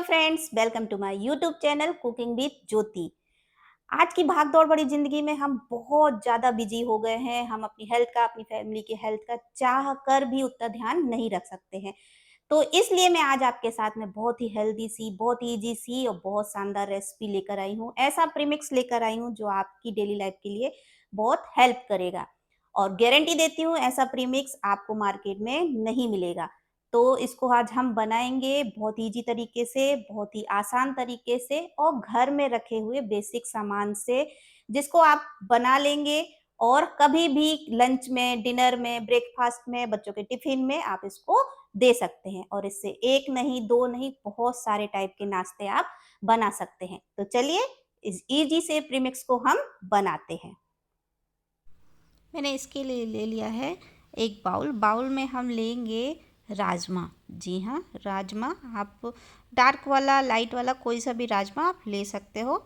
Friends, welcome to my YouTube channel cooking with Jyoti. आज की भाग-दौड़ भरी ज़िंदगी में हम बहुत ज़्यादा बिज़ी हो गए हैं। हम अपनी हेल्थ का, अपनी फैमिली की हेल्थ का चाह कर भी उतना ध्यान नहीं रख सकते हैं। तो इसलिए मैं आज आपके साथ में बहुत ही हेल्दी सी, बहुत ईज़ी सी और बहुत शानदार रेसिपी लेकर आई हूँ। ऐसा प्रीमिक्स लेकर आई हूँ जो आपकी डेली लाइफ के लिए बहुत हेल्प करेगा और गारंटी देती हूँ ऐसा प्रीमिक्स आपको मार्केट में नहीं मिलेगा। तो इसको आज हम बनाएँगे बहुत ईज़ी तरीके से, बहुत ही आसान तरीके से और घर में रखे हुए बेसिक सामान से, जिसको आप बना लेंगे और कभी भी लंच में, डिनर में, ब्रेकफ़ास्ट में, बच्चों के टिफ़िन में आप इसको दे सकते हैं और इससे 1 नहीं, 2 नहीं, बहुत सारे टाइप के नाश्ते आप बना सकते हैं। तो चलिए इस ईज़ी से प्रीमिक्स को हम बनाते हैं। मैंने इसके लिए ले लिया है एक बाउल में हम लेंगे राजमा। जी हाँ, राजमा आप डार्क वाला, लाइट वाला कोई सा भी राजमा आप ले सकते हो।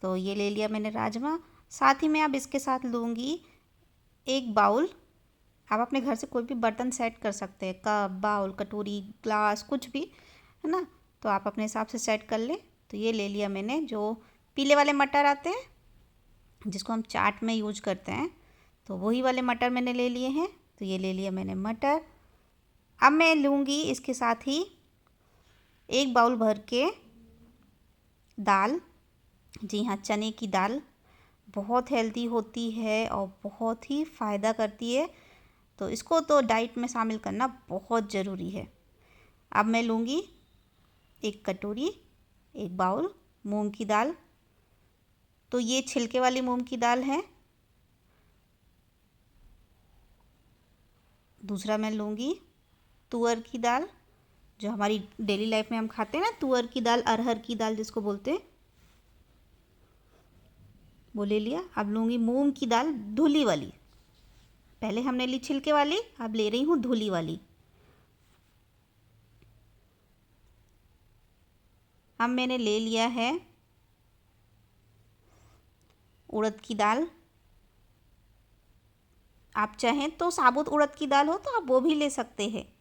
तो ये ले लिया मैंने राजमा। साथ ही में अब इसके साथ लूँगी एक बाउल। आप अपने घर से कोई भी बर्तन सेट कर सकते हैं, कप, बाउल, कटोरी, ग्लास, कुछ भी, है ना। तो आप अपने हिसाब से सेट कर लें। तो ये ले लिया मैंने, जो पीले वाले मटर आते हैं जिसको हम चाट में यूज करते हैं, तो वही वाले मटर मैंने ले लिए हैं। तो ये ले लिया मैंने मटर। अब मैं लूँगी इसके साथ ही एक बाउल भर के दाल। जी हाँ, चने की दाल बहुत हेल्दी होती है और बहुत ही फ़ायदा करती है, तो इसको तो डाइट में शामिल करना बहुत ज़रूरी है। अब मैं लूँगी एक कटोरी, एक बाउल मूंग की दाल। तो ये छिलके वाली मूंग की दाल है। दूसरा मैं लूँगी तुअर की दाल, जो हमारी डेली लाइफ में हम खाते हैं ना, तुअर की दाल, अरहर की दाल जिसको बोलते हैं, वो ले लिया। अब लूँगी मूंग की दाल धुली वाली। पहले हमने ली छिलके वाली, अब ले रही हूँ धुली वाली। अब मैंने ले लिया है उड़द की दाल। आप चाहें तो साबुत उड़द की दाल हो तो आप वो भी ले सकते हैं।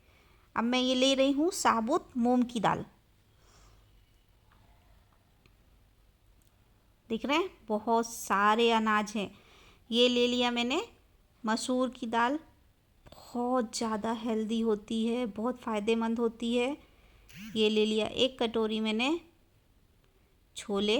अब मैं ये ले रही हूँ साबुत मूंग की दाल। दिख रहे हैं, बहुत सारे अनाज हैं। ये ले लिया मैंने मसूर की दाल, बहुत ज़्यादा हेल्दी होती है, बहुत फ़ायदेमंद होती है। ये ले लिया एक कटोरी मैंने छोले।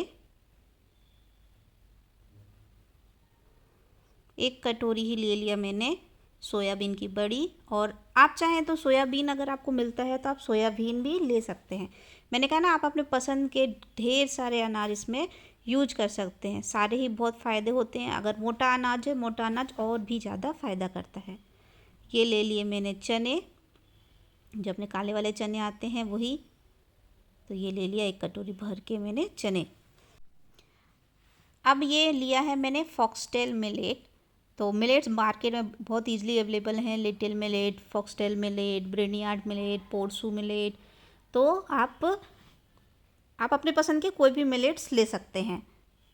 एक कटोरी ही ले लिया मैंने सोयाबीन की बड़ी। और आप चाहें तो सोयाबीन अगर आपको मिलता है तो आप सोयाबीन भी ले सकते हैं। मैंने कहा ना, आप अपने पसंद के ढेर सारे अनाज इसमें यूज कर सकते हैं, सारे ही बहुत फ़ायदे होते हैं। अगर मोटा अनाज है, मोटा अनाज और भी ज़्यादा फ़ायदा करता है। ये ले लिए मैंने चने, जो अपने काले वाले चने आते हैं वही। तो ये ले लिया एक कटोरी भर के मैंने चने। अब ये लिया है मैंने फॉक्सटेल मिलेट। तो मिलेट्स मार्केट में बहुत इजीली अवेलेबल हैं, little millet, foxtail millet, barnyard millet, proso millet. तो आप अपने पसंद के कोई भी मिलेट्स ले सकते हैं।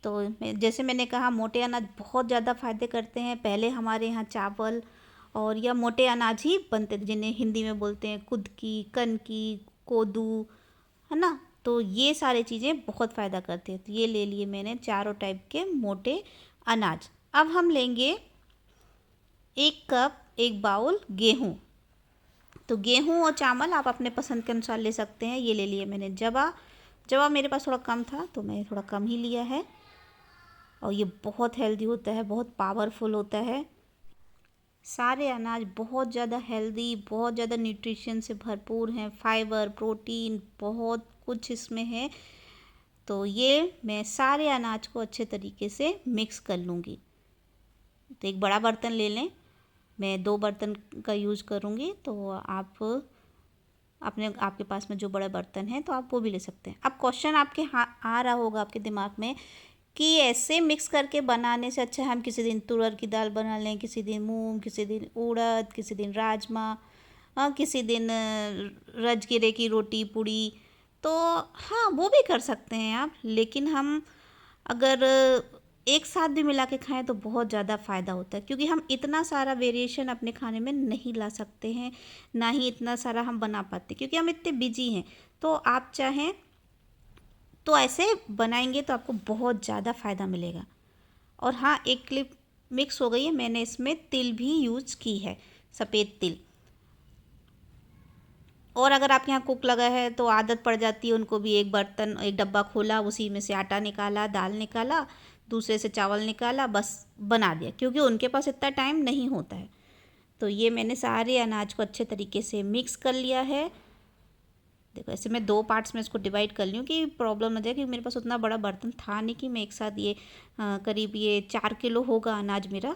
तो जैसे मैंने कहा, मोटे अनाज बहुत ज़्यादा फ़ायदे करते हैं। पहले हमारे यहाँ चावल और या मोटे अनाज ही बनते थे, जिन्हें हिंदी में बोलते हैं कुदकी, कनकी, कोदू, है ना। तो ये सारी चीज़ें बहुत फ़ायदा करती हैं। तो ये ले लिए मैंने चारों टाइप के मोटे अनाज। अब हम लेंगे एक कप, एक बाउल गेहूँ। तो गेहूँ और चावल आप अपने पसंद के अनुसार ले सकते हैं। ये ले लिए मैंने जवा। जवा मेरे पास थोड़ा कम था तो मैंने थोड़ा कम ही लिया है। और ये बहुत हेल्दी होता है, बहुत पावरफुल होता है। सारे अनाज बहुत ज़्यादा हेल्दी, बहुत ज़्यादा न्यूट्रिशन से भरपूर हैं, फाइबर, प्रोटीन, बहुत कुछ इसमें है। तो ये मैं सारे अनाज को अच्छे तरीके से मिक्स कर लूँगी। तो एक बड़ा बर्तन ले लें, मैं 2 बर्तन का यूज़ करूँगी। तो आप आपके पास में जो बड़ा बर्तन है तो आप वो भी ले सकते हैं। अब क्वेश्चन आपके आ रहा होगा आपके दिमाग में कि ऐसे मिक्स करके बनाने से अच्छा हम किसी दिन तुअर की दाल बना लें, किसी दिन मूंग, किसी दिन उड़द, किसी दिन राजमा, किसी दिन राजगिरे की रोटी पूड़ी। तो हाँ, वो भी कर सकते हैं आप। लेकिन हम अगर एक साथ भी मिला के खाएं तो बहुत ज़्यादा फ़ायदा होता है, क्योंकि हम इतना सारा वेरिएशन अपने खाने में नहीं ला सकते हैं, ना ही इतना सारा हम बना पाते, क्योंकि हम इतने बिजी हैं। तो आप चाहें तो ऐसे बनाएंगे तो आपको बहुत ज़्यादा फ़ायदा मिलेगा। और हाँ, एक क्लिप मिक्स हो गई है, मैंने इसमें तिल भी यूज़ की है, सफ़ेद तिल। और अगर आपके यहाँ कुक लगा है तो आदत पड़ जाती है उनको भी, एक बर्तन एक डब्बा खोला, उसी में से आटा निकाला, दाल निकाला, दूसरे से चावल निकाला, बस बना दिया, क्योंकि उनके पास इतना टाइम नहीं होता है। तो ये मैंने सारे अनाज को अच्छे तरीके से मिक्स कर लिया है। देखो ऐसे मैं 2 पार्ट्स में इसको डिवाइड कर ली हूँ कि प्रॉब्लम ना जाए, क्योंकि मेरे पास उतना बड़ा बर्तन था नहीं कि मैं एक साथ ये करीब ये 4 किलो होगा अनाज मेरा।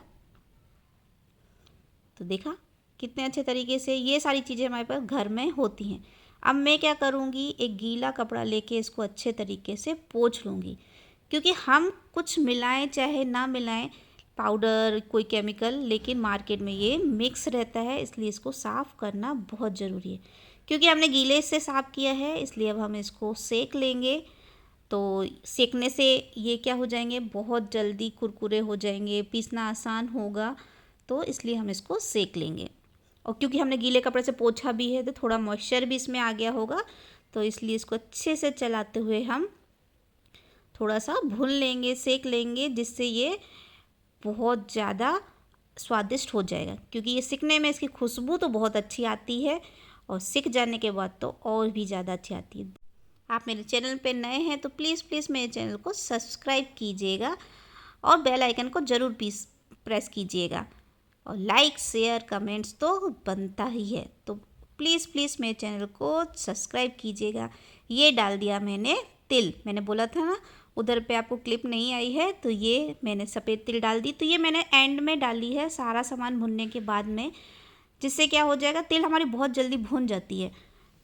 तो देखा कितने अच्छे तरीके से ये सारी चीज़ें हमारे पास घर में होती हैं। अब मैं क्या करूँगी, एक गीला कपड़ा लेके इसको अच्छे तरीके से पोंछ लूँगी, क्योंकि हम कुछ मिलाएं चाहे ना मिलाएं, पाउडर कोई केमिकल, लेकिन मार्केट में ये मिक्स रहता है, इसलिए इसको साफ़ करना बहुत ज़रूरी है। क्योंकि हमने गीले से साफ़ किया है, इसलिए अब हम इसको सेक लेंगे। तो सेकने से ये क्या हो जाएंगे, बहुत जल्दी कुरकुरे हो जाएंगे, पीसना आसान होगा, तो इसलिए हम इसको सेक लेंगे। और क्योंकि हमने गीले कपड़े से पोंछा भी है तो थोड़ा मॉइस्चर भी इसमें आ गया होगा, तो इसलिए इसको अच्छे से चलाते हुए हम थोड़ा सा भून लेंगे, सेक लेंगे, जिससे ये बहुत ज़्यादा स्वादिष्ट हो जाएगा। क्योंकि ये सिकने में इसकी खुशबू तो बहुत अच्छी आती है, और सिक जाने के बाद तो और भी ज़्यादा अच्छी आती है। आप मेरे चैनल पे नए हैं तो प्लीज़ प्लीज़ मेरे चैनल को सब्सक्राइब कीजिएगा, और बेल आइकन को ज़रूर प्रेस कीजिएगा, और लाइक शेयर कमेंट्स तो बनता ही है, तो प्लीज़ प्लीज़ मेरे चैनल को सब्सक्राइब कीजिएगा। ये डाल दिया मैंने तिल, मैंने बोला था ना उधर पे आपको क्लिप नहीं आई है, तो ये मैंने सफ़ेद तिल डाल दी। तो ये मैंने एंड में डाली है, सारा सामान भुनने के बाद में, जिससे क्या हो जाएगा, तिल हमारी बहुत जल्दी भुन जाती है,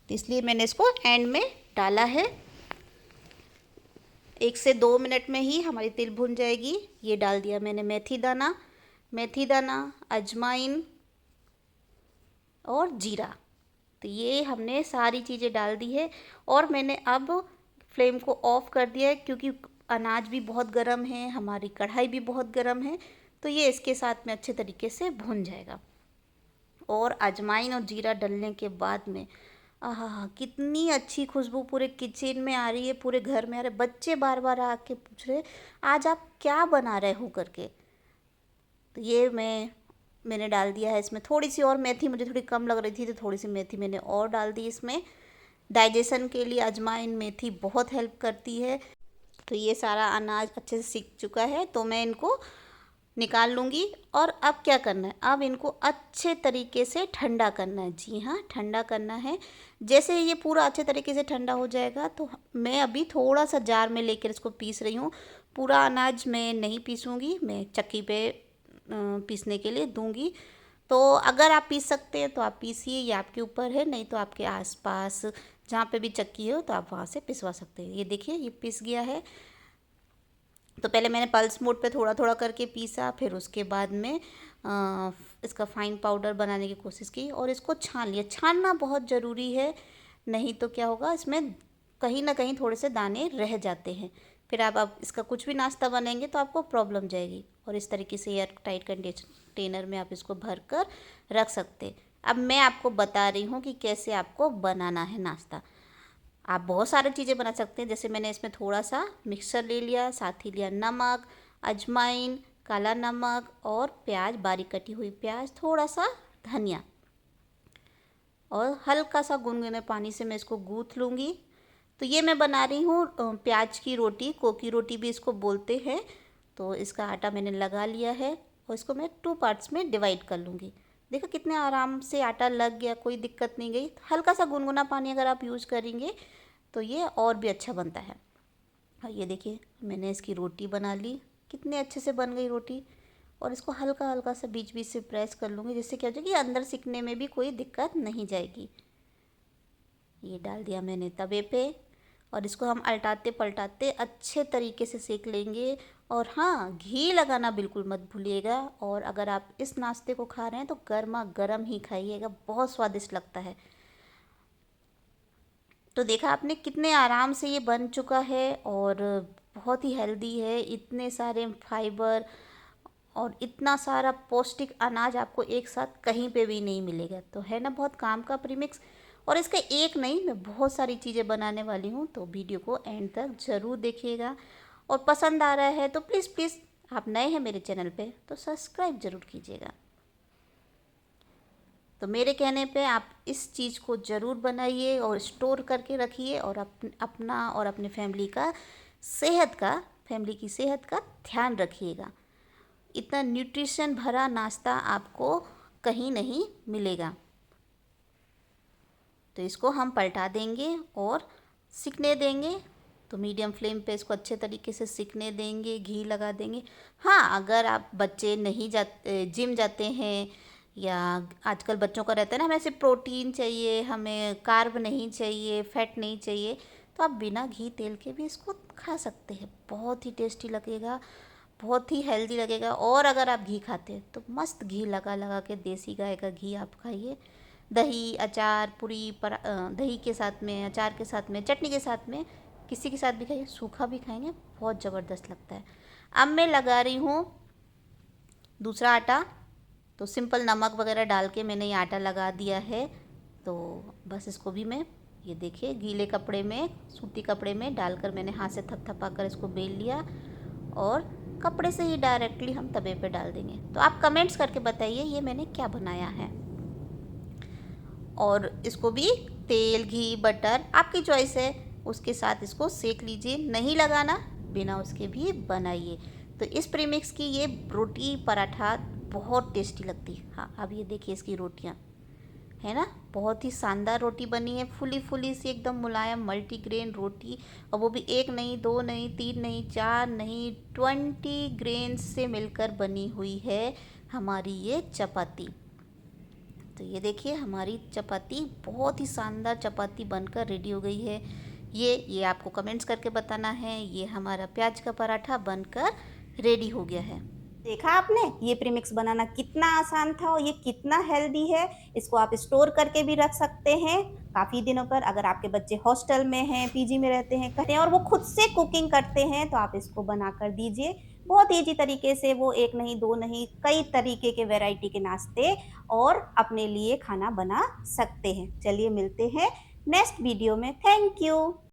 तो इसलिए मैंने इसको एंड में डाला है। 1 से 2 मिनट में ही हमारी तिल भुन जाएगी। ये डाल दिया मैंने मेथी दाना, अजवाइन और जीरा। तो ये हमने सारी चीज़ें डाल दी है, और मैंने अब फ्लेम को ऑफ कर दिया है, क्योंकि अनाज भी बहुत गर्म है, हमारी कढ़ाई भी बहुत गर्म है, तो ये इसके साथ में अच्छे तरीके से भुन जाएगा। और अजवाइन और जीरा डलने के बाद में आहा, कितनी अच्छी खुशबू पूरे किचन में आ रही है, पूरे घर में आ रहे। बच्चे बार बार आके पूछ रहे आज आप क्या बना रहे हो करके। तो ये मैंने डाल दिया है इसमें थोड़ी सी और मेथी, मुझे थोड़ी कम लग रही थी तो थोड़ी सी मेथी मैंने और डाल दी इसमें। डाइजेशन के लिए अजवाइन मेथी बहुत हेल्प करती है। तो ये सारा अनाज अच्छे से सीख चुका है, तो मैं इनको निकाल लूँगी। और अब क्या करना है, अब इनको अच्छे तरीके से ठंडा करना है। जी हाँ, ठंडा करना है। जैसे ये पूरा अच्छे तरीके से ठंडा हो जाएगा, तो मैं अभी थोड़ा सा जार में लेकर इसको पीस रही हूँ। पूरा अनाज मैं नहीं पीसूँगी, मैं चक्की पे पीसने के लिए दूँगी। तो अगर आप पीस सकते हैं तो आप पीसिए, ये आपके ऊपर है, नहीं तो आपके आसपास जहाँ पे भी चक्की हो तो आप वहाँ से पिसवा सकते हैं। ये देखिए ये पिस गया है। तो पहले मैंने पल्स मोड पे थोड़ा थोड़ा करके पीसा, फिर उसके बाद में इसका फाइन पाउडर बनाने की कोशिश की, और इसको छान लिया। छानना बहुत ज़रूरी है, नहीं तो क्या होगा, इसमें कहीं ना कहीं थोड़े से दाने रह जाते हैं। फिर आप इसका कुछ भी नाश्ता बनेंगे तो आपको प्रॉब्लम जाएगी। और इस तरीके से एयर टाइट कंटेनर में आप इसको भर कर रख सकते। अब मैं आपको बता रही हूँ कि कैसे आपको बनाना है नाश्ता। आप बहुत सारी चीज़ें बना सकते हैं, जैसे मैंने इसमें थोड़ा सा मिक्सर ले लिया, साथ ही लिया नमक, अजवाइन, काला नमक और प्याज, बारीक कटी हुई प्याज, थोड़ा सा धनिया, और हल्का सा गुनगुने पानी से मैं इसको गूँथ लूँगी। तो ये मैं बना रही हूँ प्याज की रोटी, कोकी रोटी भी इसको बोलते हैं। तो इसका आटा मैंने लगा लिया है, और इसको मैं 2 पार्ट्स में डिवाइड कर लूँगी। देखो कितने आराम से आटा लग गया, कोई दिक्कत नहीं गई। हल्का सा गुनगुना पानी अगर आप यूज़ करेंगे तो ये और भी अच्छा बनता है। और ये देखिए मैंने इसकी रोटी बना ली, कितने अच्छे से बन गई रोटी। और इसको हल्का हल्का सा बीच बीच से प्रेस कर लूँगी, जिससे क्या हो जाएगी, अंदर सिकने में भी कोई दिक्कत नहीं जाएगी। ये डाल दिया मैंने तवे पे, और इसको हम अल्टाते पलटाते अच्छे तरीके से सेक लेंगे। और हाँ, घी लगाना बिल्कुल मत भूलिएगा। और अगर आप इस नाश्ते को खा रहे हैं तो गर्मा गर्म ही खाइएगा, बहुत स्वादिष्ट लगता है। तो देखा आपने कितने आराम से ये बन चुका है, और बहुत ही हेल्दी है। इतने सारे फाइबर और इतना सारा पौष्टिक अनाज आपको एक साथ कहीं पे भी नहीं मिलेगा। तो है ना बहुत काम का प्रीमिक्स। और इसका एक नहीं, मैं बहुत सारी चीज़ें बनाने वाली हूँ, तो वीडियो को एंड तक ज़रूर देखिएगा। और पसंद आ रहा है तो प्लीज़ प्लीज़, आप नए हैं मेरे चैनल पे तो सब्सक्राइब ज़रूर कीजिएगा। तो मेरे कहने पे आप इस चीज़ को ज़रूर बनाइए और स्टोर करके रखिए, और अपना और अपने फैमिली की सेहत का ध्यान रखिएगा। इतना न्यूट्रिशन भरा नाश्ता आपको कहीं नहीं मिलेगा। तो इसको हम पलटा देंगे और सिकने देंगे। तो मीडियम फ्लेम पे इसको अच्छे तरीके से सिकने देंगे, घी लगा देंगे। हाँ, अगर आप बच्चे नहीं जाते, जिम जाते हैं, या आजकल बच्चों का रहता है ना, हमें सिर्फ प्रोटीन चाहिए, हमें कार्ब नहीं चाहिए, फैट नहीं चाहिए, तो आप बिना घी तेल के भी इसको खा सकते हैं। बहुत ही टेस्टी लगेगा, बहुत ही हेल्दी लगेगा। और अगर आप घी खाते हैं तो मस्त घी लगा लगा के, देसी गाय का घी आप खाइए। दही, अचार, पूरी पर दही के साथ में, अचार के साथ में, चटनी के साथ में, किसी के साथ भी खाइए, सूखा भी खाएंगे, बहुत ज़बरदस्त लगता है। अब मैं लगा रही हूँ दूसरा आटा। तो सिंपल नमक वगैरह डाल के मैंने ये आटा लगा दिया है। तो बस इसको भी मैं, ये देखिए, गीले कपड़े में, सूती कपड़े में डालकर मैंने हाथ से थपथपा कर इसको बेल लिया, और कपड़े से ही डायरेक्टली हम तवे पे डाल देंगे। तो आप कमेंट्स करके बताइए ये मैंने क्या बनाया है। और इसको भी तेल, घी, बटर आपकी चॉइस है, उसके साथ इसको सेक लीजिए। नहीं लगाना, बिना उसके भी बनाइए। तो इस प्रीमिक्स की ये रोटी पराठा बहुत टेस्टी लगती है। हाँ, अब ये देखिए इसकी रोटियाँ, है ना, बहुत ही शानदार रोटी बनी है, फुली फुली सी, एकदम मुलायम मल्टीग्रेन रोटी। और वो भी एक नहीं, दो नहीं, तीन नहीं, चार नहीं, 20 ग्रेन्स से मिलकर बनी हुई है हमारी ये चपाती। तो ये देखिए हमारी चपाती बहुत ही शानदार चपाती बनकर रेडी हो गई है। ये आपको कमेंट्स करके बताना है। ये हमारा प्याज का पराठा बनकर रेडी हो गया है। देखा आपने, ये प्रीमिक्स बनाना कितना आसान था और ये कितना हेल्दी है। इसको आप स्टोर करके भी रख सकते हैं काफ़ी दिनों पर। अगर आपके बच्चे हॉस्टल में हैं, पीजी में रहते हैं, कहते हैं, और वो खुद से कुकिंग करते हैं, तो आप इसको बना कर दीजिए। बहुत ईजी तरीके से वो एक नहीं, दो नहीं, कई तरीके के वैरायटी के नाश्ते और अपने लिए खाना बना सकते हैं। चलिए मिलते हैं नेक्स्ट वीडियो में। Thank you.